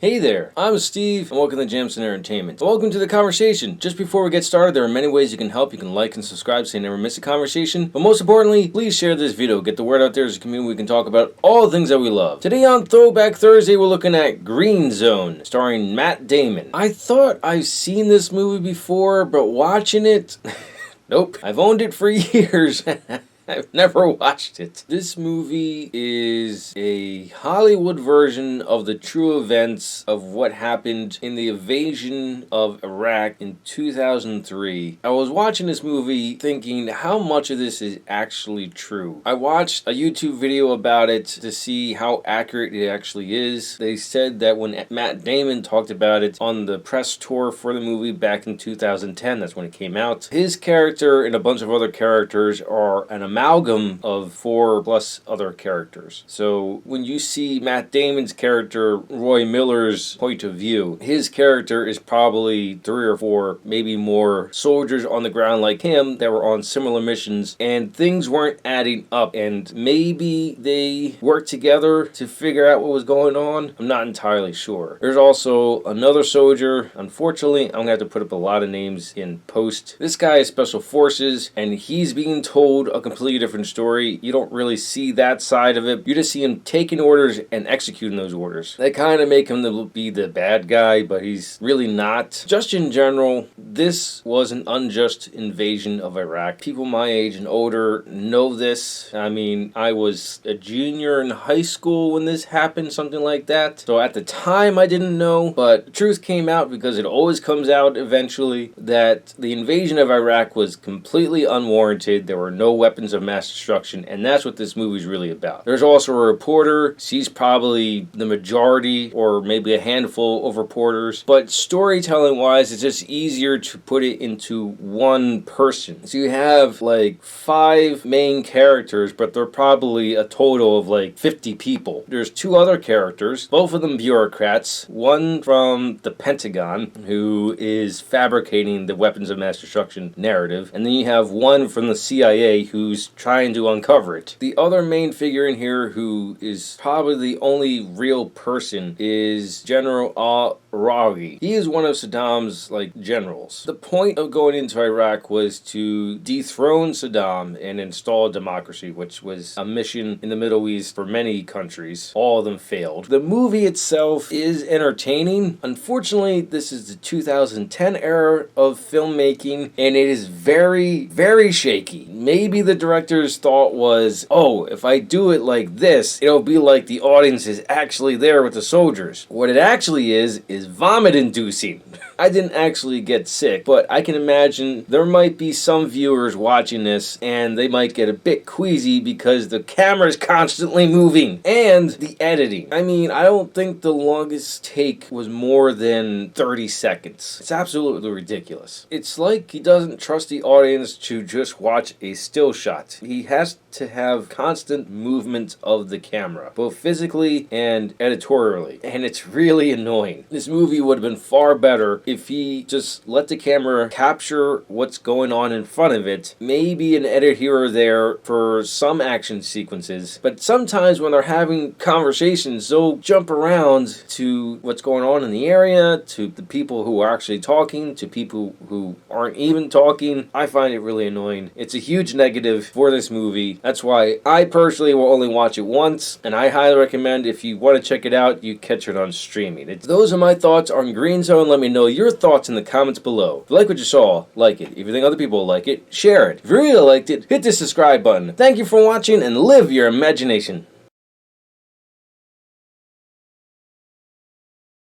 Hey there, I'm Steve, and welcome to Jamsin Entertainment. Welcome to the conversation. Just before we get started, there are many ways you can help. You can like and subscribe so you never miss a conversation. But most importantly, please share this video. Get the word out there as a community. We can talk about all the things that we love. Today on Throwback Thursday, we're looking at Green Zone, starring Matt Damon. I thought I've seen this movie before, but watching it, nope. I've owned it for years. I've never watched it. This movie is a Hollywood version of the true events of what happened in the invasion of Iraq in 2003. I was watching this movie thinking how much of this is actually true. I watched a YouTube video about it to see how accurate it actually is. They said that when Matt Damon talked about it on the press tour for the movie back in 2010, that's when it came out, his character and a bunch of other characters are an amalgam of 4+ other characters. So when you see Matt Damon's character, Roy Miller's point of view, his character is probably 3 or 4, maybe more soldiers on the ground like him that were on similar missions, and things weren't adding up, and maybe they worked together to figure out what was going on. I'm not entirely sure. There's also another soldier. Unfortunately, I'm gonna have to put up a lot of names in post. This guy is Special Forces, and he's being told a completely different story. You don't really see that side of it. You just see him taking orders and executing those orders. They kind of make him be the bad guy, but he's really not. Just in general, this was an unjust invasion of Iraq. People my age and older know this. I mean, I was a junior in high school when this happened, something like that. So at the time, I didn't know, but the truth came out, because it always comes out eventually, that the invasion of Iraq was completely unwarranted. There were no weapons of mass destruction, and that's what this movie is really about. There's also a reporter. She's probably the majority, or maybe a handful of reporters, but storytelling wise, it's just easier to put it into one person. So you have like 5 main characters, but they're probably a total of like 50 people. There's 2 other characters, both of them bureaucrats, one from the Pentagon, who is fabricating the weapons of mass destruction narrative, and then you have one from the CIA who's trying to uncover it. The other main figure in here, who is probably the only real person, is General al-Rawi. He is one of Saddam's generals. The point of going into Iraq was to dethrone Saddam and install democracy, which was a mission in the Middle East for many countries. All of them failed. The movie itself is entertaining. Unfortunately, this is the 2010 era of filmmaking, and it is very, very shaky. Maybe the director's thought was, oh, if I do it like this, it'll be like the audience is actually there with the soldiers. What it actually is vomit-inducing. I didn't actually get sick, but I can imagine there might be some viewers watching this and they might get a bit queasy because the camera is constantly moving. And the editing. I mean, I don't think the longest take was more than 30 seconds. It's absolutely ridiculous. It's like he doesn't trust the audience to just watch a still shot. He has to have constant movement of the camera, both physically and editorially, and it's really annoying. This movie would have been far better if he just let the camera capture what's going on in front of it. Maybe an edit here or there for some action sequences, but sometimes when they're having conversations, they'll jump around to what's going on in the area, to the people who are actually talking, to people who aren't even talking. I find it really annoying. It's a huge negative for this movie. That's why I personally will only watch it once, and I highly recommend, if you want to check it out, you catch it on streaming. Those are my thoughts on Green Zone. Let me know your thoughts in the comments below. If you like what you saw, like it. If you think other people will like it, share it. If you really liked it, hit the subscribe button. Thank you for watching, and live your imagination.